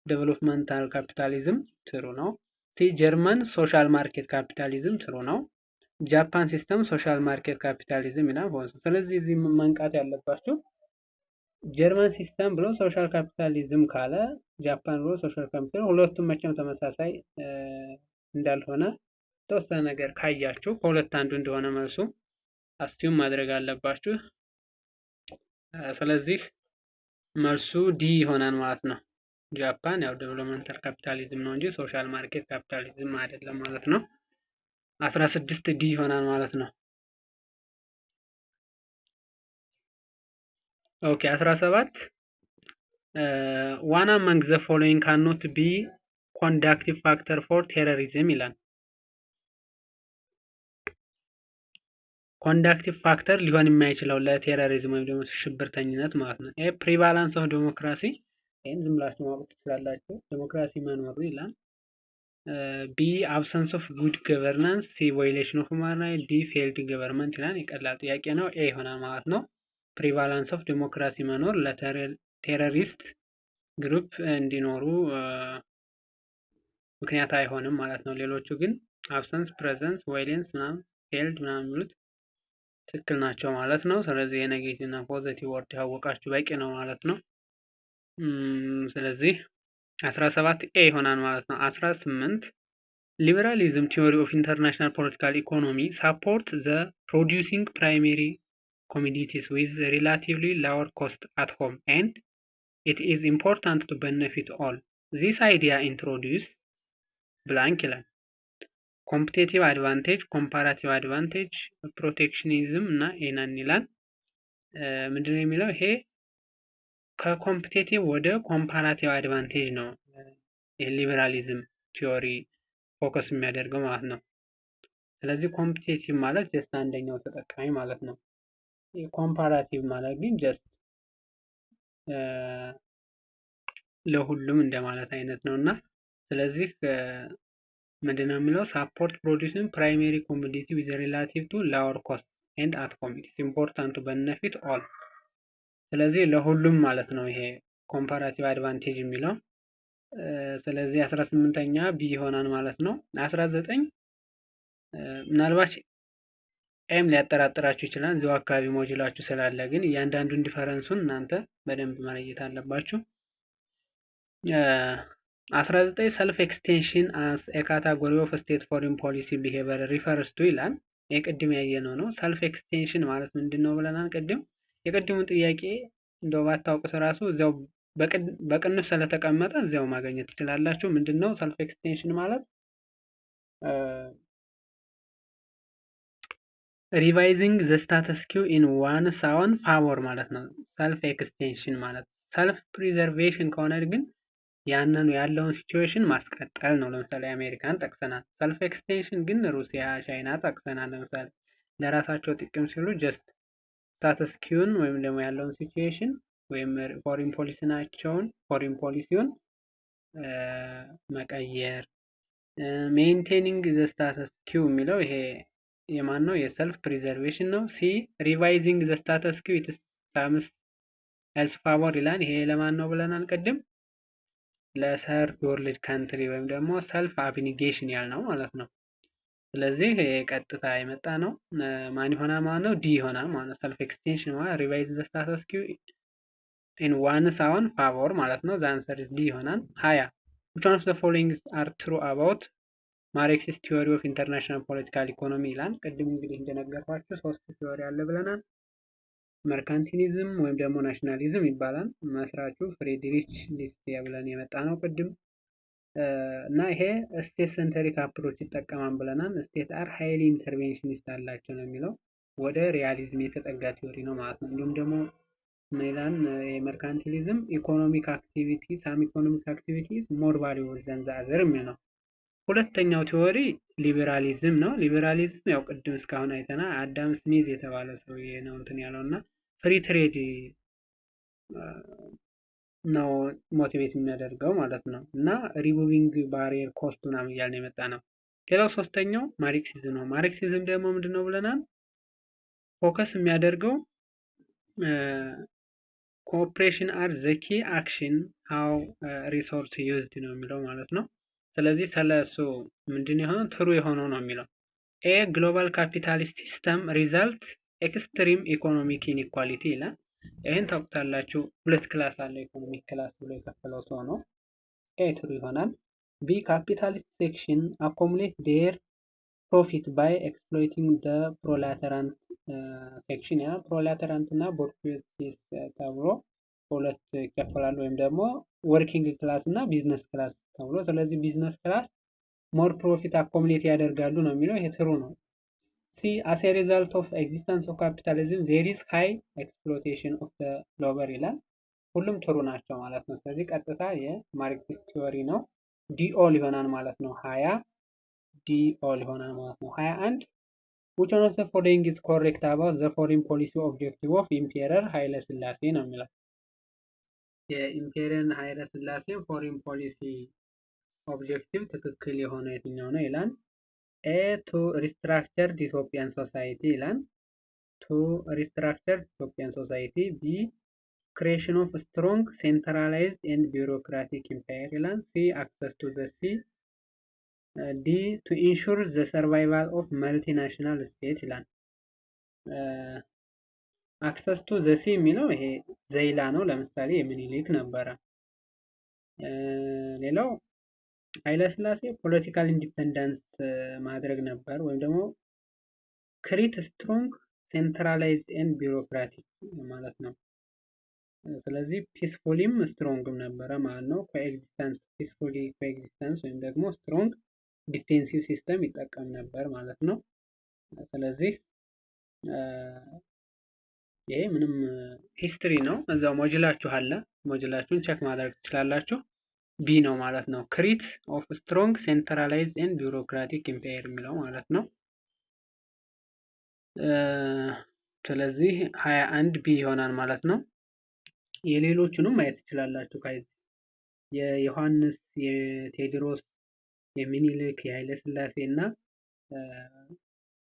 A: ዴቨሎፕመንታል ካፒታሊዝም ትሩ ነው። ሲ ጀርመን ሶሻል ማርኬት ካፒታሊዝም ትሩ ነው። ጃፓን ሲስተም ሶሻል ማርኬት ካፒታሊዝም ይላል። ስለዚህ እዚህ መንቃት ያለባችሁ ጀርመን ሲስተም ብሎ ሶሻል ካፒታሊዝም ካለ ጃፓን ብሎ ሶሻል ካፒታሊዝም ሁለቱም መቼም ተመሳሳይ እንዳልሆነ ተወሰነ ነገር ካያችሁ ከሁለት አንዱ እንደሆነ መልሱ አስቲዩም ማድረግ አለባችሁ። ስለዚህ መልሱ ዲ ይሆናል ማለት ነው። ጃፓን ያው ዴቨሎፕመንታል ካፒታሊዝም ነው እንጂ ሶሻል ማርኬት ካፒታሊዝም አይደለም ማለት ነው። 16 ዲ ይሆናል ማለት ነው። ኦኬ 17 one among the following cannot be conductive factor for terrorism ይላል። ኮንዳክቲቭ ፋክተር ሊሆን የማይችለው ለቴሮሪዝም ወይም ደግሞ ሽብርተኝነት ማለት ነው። ኤ ፕሪቫላንስ ኦፍ ዴሞክራሲ ይሄን ዝም ብላችሁ ማወቅ ትችላላችሁ። ዴሞክራሲ መኖሩ ይላል። ቢ አብሰንስ ኦፍ ጉድ ገቨርናንስ፣ ሲ ቫዮሌሽን ኦፍ ሁማን ራይት፣ ዲ ፌልድ ገቨርንመንት ይላል። የቀላል ጥያቄ ነው። ኤ ይሆናል ማለት ነው። ፕሪቫላንስ ኦፍ ዴሞክራሲ መኖር ለቴሮሪስት ግሩፕ እንዲኖሩ ምክንያት አይሆንም ማለት ነው። ሌሎቹ ግን አብሰንስ፣ ፕሬዘንስ፣ ቫዮሌንስ ምናምን ፌልድ ምናምን የሚሉት ትክክል ናቸው ማለት ነው። ስለዚህ የኔጌቲቭ እና ፖዚቲቭ ወርድ ያወቃችሁ በቂ ነው ማለት ነው። ስለዚህ 17 ኤ ይሆናል ማለት ነው። 18 ሊበራሊዝም ቲዮሪ ኦፍ ኢንተርናሽናል ፖለቲካል ኢኮኖሚ ሳፖርት ዘ ፕሮዲዩሲንግ ፕራይመሪ ኮሞዲቲስ ዊዝ ሪላቲቭሊ ሎወር ኮስት አት ሆም ኤንድ ኢት ኢዝ ኢምፖርታንት ቱ ቤኔፊት ኦል ዚስ አይዲያ ኢንትሮዲዩስ ብላንክ ይላል። ኮምፒቴቲቭ አድቫንቴጅ፣ ኮምፓራቲቭ አድቫንቴጅ፣ ፕሮቴክሽኒዝም እና ኤናን ይላል። ምንድነው የሚለው? ይሄ ከኮምፒቴቲቭ ወደ ኮምፓራቲቭ አድቫንቴጅ ነው የሊበራሊዝም ቲዮሪ ፎከስ የሚያደርገው ማለት ነው። ስለዚህ ኮምፒቴቲቭ ማለት ጀስት አንደኛው ተጠቃሚ ማለት ነው። ኮምፓራቲቭ ማለት ግን ጀስት ለሁሉም እንደማለት አይነት ነውና ስለዚህ ምንድነው የሚለው? ሳፖርት ፕሮዲዩሲንግ ፕራይመሪ ኮሞዲቲ ዊዝ ሪላቲቭ ቱ ሎወር ኮስት ኤንድ አት ሆም ኢት ኢዝ ኢምፖርታንት ቱ ቤኔፊት ኦል። ስለዚህ ለሁሉም ማለት ነው ይሄ ኮምፓራቲቭ አድቫንቴጅ የሚለው። ስለዚህ 18ኛ ቢ ይሆናል ማለት ነው። 19 ምናልባት ኤም ሊያጠራጥራችሁ ይችላል እዚሁ አካባቢ ሞጁላችሁ ስላለ፣ ግን እያንዳንዱን ዲፈረንሱን እናንተ በደንብ መለየት አለባችሁ። 19 ሰልፍ ኤክስቴንሽን አስ ኤ ካታጎሪ ኦፍ ስቴት ፎሬን ፖሊሲ ቢሄቨር ሪፈርስ ቱ ይላል። የቅድም ያየነው ነው። ሰልፍ ኤክስቴንሽን ማለት ምንድነው ብለናል ቅድም። የቅድሙን ጥያቄ እንደው ባታውቁት ራሱ እዚያው በቅንፍ ስለተቀመጠ እዚያው ማግኘት ትችላላችሁ። ምንድነው ሰልፍ ኤክስቴንሽን ማለት? ሪቫይዚንግ ዘ ስታተስ ኪው ኢን ዋን ሳውን ፋቮር ማለት ነው። ሰልፍ ኤክስቴንሽን ማለት ሰልፍ ፕሪዘርቬሽን ከሆነ ግን ያንኑ ያለውን ሲቹዌሽን ማስቀጠል ነው። ለምሳሌ አሜሪካን ጠቅሰናል። ሰልፍ ኤክስቴንሽን ግን ሩሲያ፣ ቻይና ጠቅሰናል። ለምሳሌ ለራሳቸው ጥቅም ሲሉ ጀስት ስታተስ ኪውን ወይም ደግሞ ያለውን ሲቹዌሽን ወይም ፎሪን ፖሊሲውን መቀየር። ሜንቴኒንግ ዘ ስታተስ ኪው የሚለው ይሄ የማን ነው? የሰልፍ ፕሪዘርቬሽን ነው። ሲ ሪቫይዚንግ ዘ ስታተስ ኪው ኢትስ ሳምስ ኤልስ ፋቮር ይላል። ይሄ ለማን ነው ብለናል ቅድም? ለሰርድ ወርልድ ካንትሪ ወይም ደግሞ ሰልፍ አብኒጌሽን ያልነው ማለት ነው። ስለዚህ ቀጥታ የመጣ ነው። ማን ይሆናል ማለት ነው? ዲ ይሆናል ማለት ነው። ሰልፍ ኤክስቴንሽን ማለት ሪቫይዝ ዘ ስታተስ ኪው ኢን ዋን ሳውን ፋቮር ማለት ነው። ዘ አንሰር ኢዝ ዲ ይሆናል። 20 which one of the following are true about ማርክሲስት ቲዮሪ ኦፍ ኢንተርናሽናል ፖለቲካል ኢኮኖሚ ይላል። ቅድም እንግዲህ እንደነገርኳችሁ ሶስት ቲዮሪ አለ ብለናል። መርካንቲሊዝም ወይም ደግሞ ናሽናሊዝም ይባላል። መስራቹ ፍሬድሪች ሊስት ብለን የመጣ ነው ቅድም እና ይሄ ስቴት ሴንተሪክ አፕሮች ይጠቀማል ብለናል። ስቴት አር ሃይሊ ኢንተርቬንሽኒስት አላቸው ነው የሚለው ወደ ሪያሊዝም የተጠጋ ቲዮሪ ነው ማለት ነው። እንዲሁም ደግሞ ሜላን የመርካንቲሊዝም ኢኮኖሚክ አክቲቪቲ ሳም ኢኮኖሚክ አክቲቪቲስ ሞር ቫሉብል ዘን ዘ አዘር የሚል ነው። ሁለተኛው ቲዎሪ ሊበራሊዝም ነው። ሊበራሊዝም ያው ቅድም እስካሁን አይተና አዳም ስሚዝ የተባለ ሰውዬ ነው እንትን ያለው እና ፍሪ ትሬድ ነው ሞቲቬት የሚያደርገው ማለት ነው እና ሪሙቪንግ ባሪየር ኮስት ምናምን እያልን የመጣ ነው። ሌላው ሶስተኛው ማርክሲዝም ነው። ማርክሲዝም ደግሞ ምንድነው ብለናል? ፎከስ የሚያደርገው ኮኦፕሬሽን አር ዘ ኪ አክሽን ሃው ሪሶርስ ዩዝድ ነው የሚለው ማለት ነው። ስለዚህ ስለሱ ምንድነው የሆነው ትሩ የሆነው ነው የሚለው ኤ ግሎባል ካፒታሊስት ሲስተም ሪዛልት ኤክስትሪም ኢኮኖሚክ ኢንኢኳሊቲ ይላል። ይሄን ታውቁታላችሁ። ሁለት ክላስ አለ ኢኮኖሚክ ክላስ ብሎ የከፈለው ሰው ነው። ኤ ትሩ ይሆናል። ቢ ካፒታሊስት ሴክሽን አኮሙሌት ዴር ፕሮፊት ባይ ኤክስፕሎይቲንግ ደ ፕሮላተራንት ሴክሽን ያ ፕሮላተራንት እና ቦርጁዋሲስ ተብሎ ሁለት ይከፈላሉ ወይም ደግሞ ወርኪንግ ክላስ እና ቢዝነስ ክላስ ተብሎ። ስለዚህ ቢዝነስ ክላስ ሞር ፕሮፊት አኮሙሌት ያደርጋሉ ነው የሚለው። ይሄ ትሩ ነው። ሲ as a result of existence of capitalism there is high exploitation of the labor ይላል። ሁሉም ትሩ ናቸው ማለት ነው። ስለዚህ ቀጥታ የማርክሲስት ቲዮሪ ነው። ዲኦል ይሆናል ማለት ነው። 20 ዲኦል ይሆናል ማለት ነው። 21 which one of the following is correct about the foreign policy objective of Emperor ኃይለ ሥላሴ ነው የሚለው። የኢምፔሪየር ኃይለ ሥላሴ ፎሬን ፖሊሲ ኦብጀክቲቭ ትክክል የሆነ የትኛው ነው ይላል። A to restructure the Ethiopian society ይላል። To restructure Ethiopian society. B creation of strong centralized and bureaucratic empire ይላል። C access to the sea. D to ensure the survival of multinational state ይላል። access to the sea የሚለው ይሄ ዘይላ ነው። ለምሳሌ የሚኒሊክ ነበረ። ሌላው ኃይለ ሥላሴ ፖለቲካል ኢንዲፔንደንስ ማድረግ ነበር ወይም ደግሞ ክሪት ስትሮንግ ሴንትራላይዝድ ኤንድ ቢሮክራቲክ ማለት ነው። ስለዚህ ፒስፉሊም ስትሮንግም ነበረ ማለት ነው። ኮኤግዚስተንስ ፒስፉሊ ኮኤግዚስተንስ ወይም ደግሞ ስትሮንግ ዲፌንሲቭ ሲስተም ይጠቀም ነበር ማለት ነው። ስለዚህ ይሄ ምንም ሂስትሪ ነው። እዛው ሞጁላችሁ አለ። ሞጁላችሁን ቼክ ማድረግ ትችላላችሁ። ቢ ነው ማለት ነው። ክሪት ኦፍ ስትሮንግ ሴንትራላይዝድ ኤንድ ቢሮክራቲክ ኢምፓየር የሚለው ማለት ነው። ስለዚህ 21 ቢ ይሆናል ማለት ነው። የሌሎቹንም ማየት ትችላላችሁ። ከዚህ የዮሐንስ፣ የቴዎድሮስ፣ የሚኒሊክ፣ የኃይለ ሥላሴ እና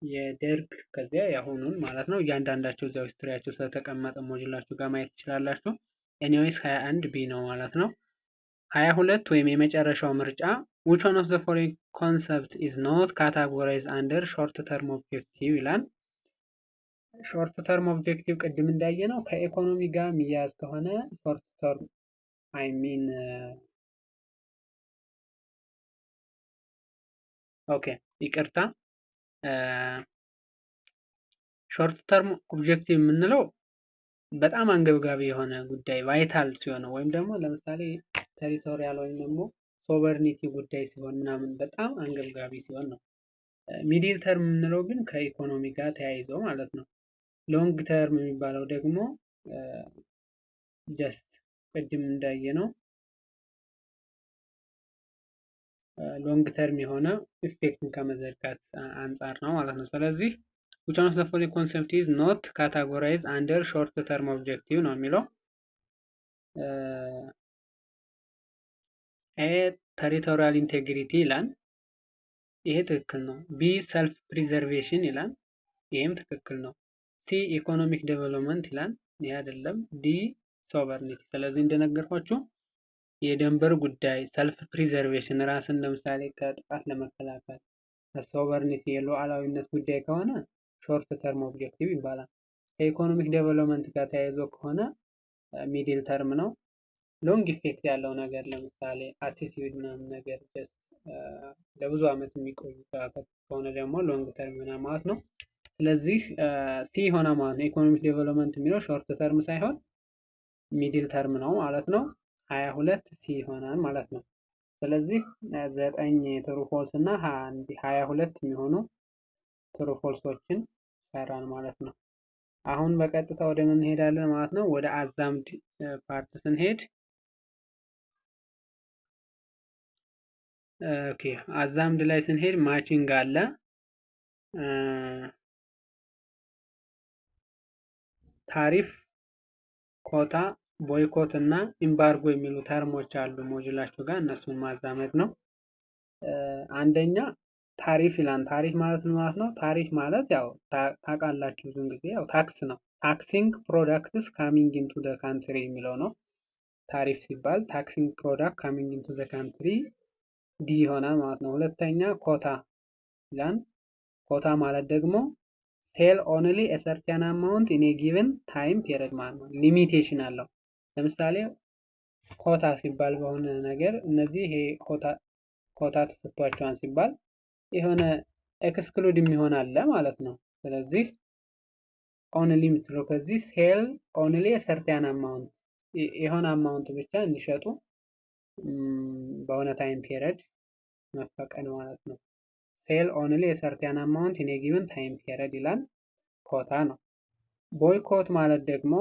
A: የደርግ ከዚያ ያሁኑን ማለት ነው። እያንዳንዳቸው እዛው ሂስትሪያቸው ስለተቀመጠ ሞጁላችሁ ጋር ማየት ትችላላችሁ። ኤኒዌይስ 21 ቢ ነው ማለት ነው። 22 ወይም የመጨረሻው ምርጫ which one of the following concept is not categorized under short term objective ይላል። ሾርት ተርም ኦብጀክቲቭ ቅድም እንዳየ ነው ከኢኮኖሚ ጋር የሚያያዝ ከሆነ ሾርት ተርም አይ ሚን ኦኬ ይቅርታ ሾርት ተርም ኦብጀክቲቭ የምንለው በጣም አንገብጋቢ የሆነ ጉዳይ ቫይታል ሲሆን ወይም ደግሞ ለምሳሌ ቴሪቶሪያል ወይም ደግሞ ሶቨርኒቲ ጉዳይ ሲሆን ምናምን በጣም አንገብጋቢ ሲሆን ነው። ሚዲል ተርም የምንለው ግን ከኢኮኖሚ ጋር ተያይዞ ማለት ነው። ሎንግ ተርም የሚባለው ደግሞ ጀስት ቅድም እንዳየ ነው ሎንግ ተርም የሆነ ኢፌክትን ከመዘርጋት አንጻር ነው ማለት ነው። ስለዚህ which one of the following concept is not categorized under short term objective ነው የሚለው። ኤ ቴሪቶሪያል ኢንቴግሪቲ ይላል። ይሄ ትክክል ነው። ቢ ሰልፍ ፕሪዘርቬሽን ይላል። ይሄም ትክክል ነው። ሲ ኢኮኖሚክ ዴቨሎፕመንት ይላል። ይሄ አይደለም። ዲ ሶቨርኒቲ። ስለዚህ እንደነገርኳችሁ የደንበር ጉዳይ ሰልፍ ፕሪዘርቬሽን ራስን ለምሳሌ ከጥቃት ለመከላከል ሶቨርኒቲ የሉዓላዊነት ጉዳይ ከሆነ ሾርት ተርም ኦብጀክቲቭ ይባላል። ከኢኮኖሚክ ዴቨሎፕመንት ጋር ተያይዞ ከሆነ ሚድል ተርም ነው። ሎንግ ኢፌክት ያለው ነገር ለምሳሌ አቲቲዩድ ምናምን ነገር ለብዙ ዓመት የሚቆይ ከሆነ ደግሞ ሎንግ ተርም ነው ማለት ነው። ስለዚህ ሲ ሆነ ማለት ነው። ኢኮኖሚክ ዴቨሎፕመንት የሚለው ሾርት ተርም ሳይሆን ሚድል ተርም ነው ማለት ነው። 22 ሲ ይሆናል ማለት ነው። ስለዚህ 9 ትሩ ፎልስ እና 22 የሚሆኑ ትሩ ፎልሶችን ሰራን ማለት ነው። አሁን በቀጥታ ወደ ምን እንሄዳለን ማለት ነው? ወደ አዛምድ ፓርት ስንሄድ ኦኬ አዛምድ ላይ ስንሄድ ማቺንግ አለ። ታሪፍ፣ ኮታ፣ ቦይኮት እና ኢምባርጎ የሚሉ ተርሞች አሉ ሞጁላችሁ ጋር እነሱን ማዛመድ ነው። አንደኛ ታሪፍ ይላል። ታሪፍ ማለት ምን ማለት ነው? ታሪፍ ማለት ያው ታውቃላችሁ ብዙ ጊዜ ያው ታክስ ነው። ታክሲንግ ፕሮዳክትስ ካሚንግ ኢንቱ ዘ ካንትሪ የሚለው ነው። ታሪፍ ሲባል ታክሲንግ ፕሮዳክት ካሚንግ ኢንቱ ዘ ካንትሪ ዲ ይሆናል ማለት ነው። ሁለተኛ ኮታ ይላል። ኮታ ማለት ደግሞ ሴል ኦንሊ ኤ ሰርቴን አማውንት ኢን ኤ ጊቨን ታይም ፒሪየድ ማለት ነው። ሊሚቴሽን አለው። ለምሳሌ ኮታ ሲባል በሆነ ነገር እነዚህ ይሄ ኮታ ተሰጥቷቸዋል ሲባል የሆነ ኤክስክሉድ የሚሆን አለ ማለት ነው። ስለዚህ ኦንሊ የምትለው ከዚህ ሴል ኦንሊ ኤ ሰርቴን አማውንት የሆነ አማውንት ብቻ እንዲሸጡ በሆነ ታይም ፒሪየድ መፈቀድ ማለት ነው። ሴል ኦንሊ ኤ ሰርቴን አማውንት ኢን ኤ ጊቨን ታይም ፒሪየድ ይላል። ኮታ ነው። ቦይኮት ማለት ደግሞ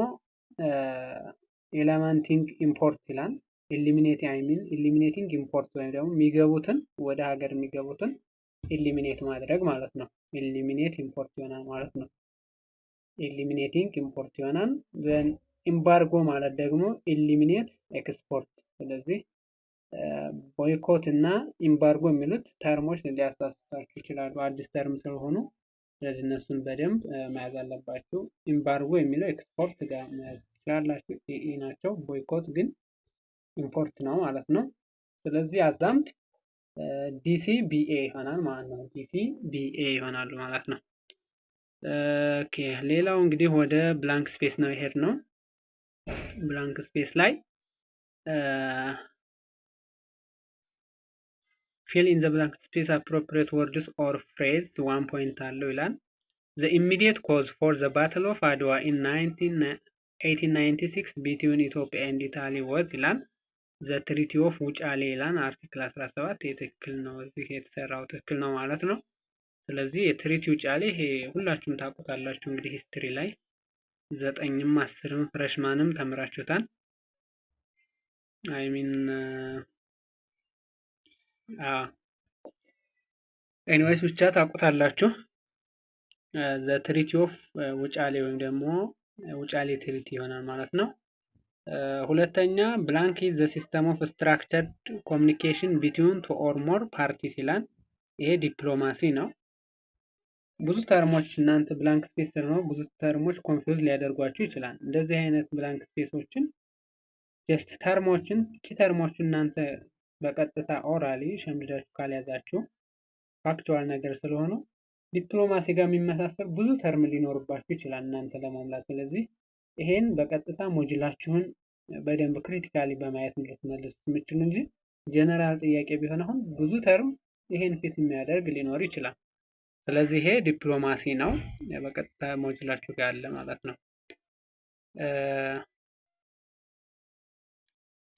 A: ኤለመንቲንግ ኢምፖርት ይላል። ኢሊሚኔቲንግ ኢምፖርት ወይም ደግሞ የሚገቡትን ወደ ሀገር የሚገቡትን ኢሊሚኔት ማድረግ ማለት ነው። ኢሊሚኔት ኢምፖርት ይሆናል ማለት ነው። ኢሊሚኔቲንግ ኢምፖርት ይሆናል። ዘን ኢምባርጎ ማለት ደግሞ ኢሊሚኔት ኤክስፖርት። ስለዚህ ቦይኮት እና ኢምባርጎ የሚሉት ተርሞች ሊያሳስቷችሁ ይችላሉ አዲስ ተርም ስለሆኑ፣ ስለዚህ እነሱን በደንብ መያዝ አለባችሁ። ኢምባርጎ የሚለው ኤክስፖርት ጋር መያዝ ትችላላችሁ፣ ኤኢ ናቸው። ቦይኮት ግን ኢምፖርት ነው ማለት ነው። ስለዚህ አዛምድ ዲሲ ቢኤ ይሆናል ማለት ነው። ዲሲ ቢኤ ይሆናሉ ማለት ነው። ኦኬ ሌላው እንግዲህ ወደ ብላንክ ስፔስ ነው ይሄድ ነው። ብላንክ ስፔስ ላይ fill in the blank space appropriate words or phrase 1 point አለው ይላል። The immediate cause for the Battle of Adwa in 1896 between Ethiopia and Italy was ይላል። The Treaty of ውጫሌ ይላል። አርቲክል 17 ትክክል ነው። እዚህ የተሰራው ትክክል ነው ማለት ነው። ስለዚህ የትሪቲ ውጫሌ ይሄ ሁላችሁም ታውቁታላችሁ እንግዲህ ሂስትሪ ላይ 9ም 10ም ፍሬሽማንም ተምራችሁታል። አይ ሚን ኤኒዌይስ ብቻ ታውቁታላችሁ። ዘ ትሪቲ ኦፍ ውጫሌ ወይም ደግሞ ውጫሌ ትሪቲ ይሆናል ማለት ነው። ሁለተኛ ብላንክ ኢዝ ዘ ሲስተም ኦፍ ስትራክቸርድ ኮሚኒኬሽን ቢትዊን ቱ ኦር ሞር ፓርቲስ ይላል። ይሄ ዲፕሎማሲ ነው። ብዙ ተርሞች እናንተ ብላንክ ስፔስ ነው ብዙ ተርሞች ኮንፊውዝ ሊያደርጓችሁ ይችላል። እንደዚህ አይነት ብላንክ ስፔሶችን ጀስት ተርሞችን ኪ ተርሞችን እናንተ በቀጥታ ኦራሊ ሸምድዳችሁ ካልያዛችሁ ፋክቹዋል ነገር ስለሆነ ዲፕሎማሲ ጋር የሚመሳሰል ብዙ ተርም ሊኖርባችሁ ይችላል እናንተ ለመሙላት። ስለዚህ ይሄን በቀጥታ ሞጁላችሁን በደንብ ክሪቲካሊ በማየት ልትመልሱ የምትችሉ እንጂ ጀነራል ጥያቄ ቢሆን አሁን ብዙ ተርም ይሄን ፊት የሚያደርግ ሊኖር ይችላል። ስለዚህ ይሄ ዲፕሎማሲ ነው በቀጥታ ሞጁላችሁ ጋር አለ ማለት ነው።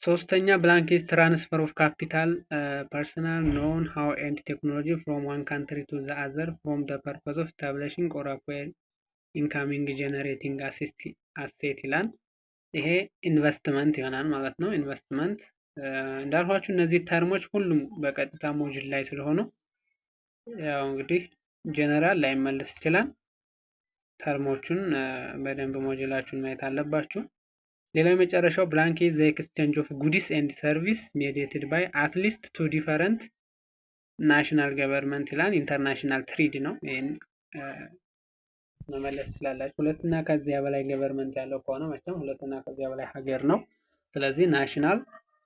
A: ሶስተኛ ብላንክ ኢዝ ትራንስፈር ኦፍ ካፒታል ፐርሰናል ኖን ሃው ኤንድ ቴክኖሎጂ ፍሮም ዋን ካንትሪ ቱ ዘ አዘር ፍሮም ዘ ፐርፐስ ኦፍ ስታብሊሽንግ ኦር አኳየር ኢንካሚንግ ጀነሬቲንግ አሴት ይላል። ይሄ ኢንቨስትመንት ይሆናል ማለት ነው። ኢንቨስትመንት እንዳልኳችሁ እነዚህ ተርሞች ሁሉም በቀጥታ ሞጁል ላይ ስለሆኑ ያው እንግዲህ ጀነራል ላይ መለስ ይችላል። ተርሞቹን በደንብ ሞጁላችሁን ማየት አለባችሁ። ሌላው የመጨረሻው ብላንክ ኢዝ ዘ ኤክስቼንጅ ኦፍ ጉዲስ ኤንድ ሰርቪስ ሜዲየትድ ባይ አትሊስት ቱ ዲፈረንት ናሽናል ገቨርንመንት ይላል። ኢንተርናሽናል ትሬድ ነው። ይሄን መመለስ ትችላላችሁ። ሁለትና ከዚያ በላይ ገቨርንመንት ያለው ከሆነ መቼም ሁለትና ከዚያ በላይ ሀገር ነው። ስለዚህ ናሽናል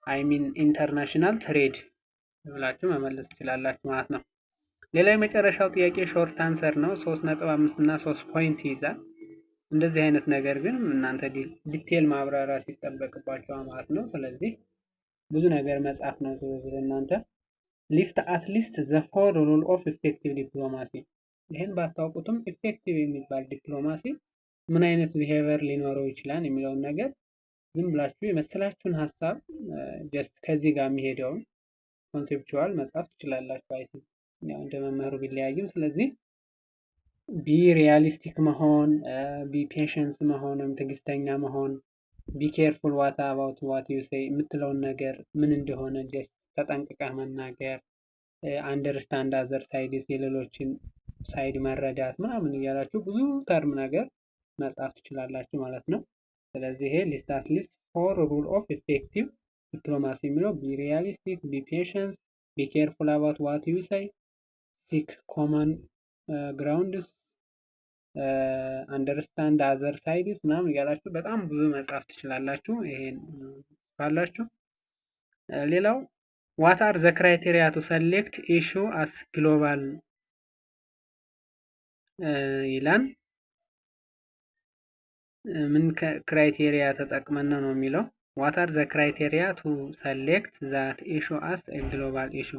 A: አይ ሚን ኢንተርናሽናል ትሬድ ብላችሁ መመለስ ትችላላችሁ ማለት ነው። ሌላ የመጨረሻው ጥያቄ ሾርት አንሰር ነው። 3.5 እና 3 ፖይንት ይይዛል። እንደዚህ አይነት ነገር ግን እናንተ ዲቴል ማብራራት ይጠበቅባችኋል ማለት ነው። ስለዚህ ብዙ ነገር መጻፍ ነው። ስለዚህ እናንተ ሊስት አት ሊስት ዘ ፎር ሩል ኦፍ ኢፌክቲቭ ዲፕሎማሲ ይሄን ባታውቁትም ኢፌክቲቭ የሚባል ዲፕሎማሲ ምን አይነት ቢሄቪየር ሊኖረው ይችላል የሚለውን ነገር ዝም ብላችሁ የመሰላችሁን ሀሳብ ጀስት ከዚህ ጋር የሚሄደውን ኮንሴፕቹዋል መጻፍ ትችላላችሁ። አይ ቲንክ ያው እንደ መምህሩ ቢለያይም፣ ስለዚህ ቢ ሪያሊስቲክ መሆን፣ ቢ ፔሽንስ መሆን ወይም ትዕግስተኛ መሆን፣ ቢ ኬርፉል ዋት አባውት ዋት ዩ ሴይ የምትለውን ነገር ምን እንደሆነ ጀስት ተጠንቅቀህ መናገር፣ አንደርስታንድ አዘር ሳይድስ የሌሎችን ሳይድ መረዳት ምናምን እያላችሁ ብዙ ተርም ነገር መጻፍ ትችላላችሁ ማለት ነው። ስለዚህ ይሄ ሊስት አት ሊስት 4 ሩል ኦፍ ኢፌክቲቭ ዲፕሎማሲ የሚለው ቢ ሪያሊስቲክ፣ ቢ ፔሽንስ፣ ቢ ኬርፉል አባውት ዋት ዩ ሴይ፣ ሲክ ኮመን ግራውንድስ፣ አንደርስታንድ አዘር ሳይድስ ምናምን እያላችሁ በጣም ብዙ መጻፍ ትችላላችሁ። ይሄን ባላችሁ ሌላው ዋት አር ዘ ክራይቴሪያ ቱ ሰሌክት ኢሹ አስ ግሎባል ይላል። ምን ክራይቴሪያ ተጠቅመን ነው የሚለው። ዋት አር ዘ ክራይቴሪያ ቱ ሰሌክት ዛት ኢሹ አስ ግሎባል ኢሹ።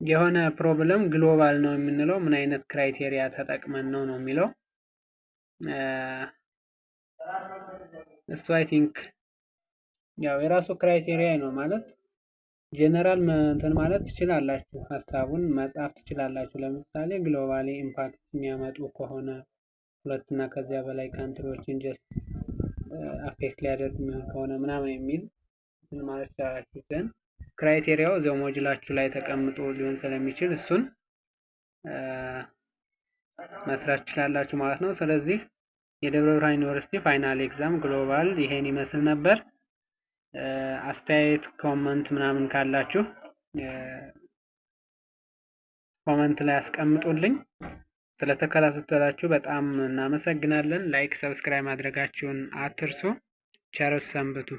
A: የሆነ ፕሮብለም ግሎባል ነው የምንለው ምን አይነት ክራይቴሪያ ተጠቅመን ነው የሚለው። እሱ አይ ቲንክ ያው የራሱ ክራይቴሪያ ነው ማለት ጀነራል እንትን ማለት ትችላላችሁ፣ ሀሳቡን መጻፍ ትችላላችሁ። ለምሳሌ ግሎባሊ ኢምፓክት የሚያመጡ ከሆነ ሁለት እና ከዚያ በላይ ካንትሪዎችን ጀስት አፌክት ሊያደርግ ከሆነ ምናምን የሚል እንትን ማለት ትችላላችሁ። ግን ክራይቴሪያው እዛው ሞጁላችሁ ላይ ተቀምጦ ሊሆን ስለሚችል እሱን መስራት ትችላላችሁ ማለት ነው። ስለዚህ የደብረ ብርሃን ዩኒቨርሲቲ ፋይናል ኤግዛም ግሎባል ይሄን ይመስል ነበር። አስተያየት ኮመንት ምናምን ካላችሁ ኮመንት ላይ አስቀምጡልኝ። ስለተከታተላችሁ በጣም እናመሰግናለን። ላይክ፣ ሰብስክራይብ ማድረጋችሁን አትርሱ። ቸር ሰንብቱ።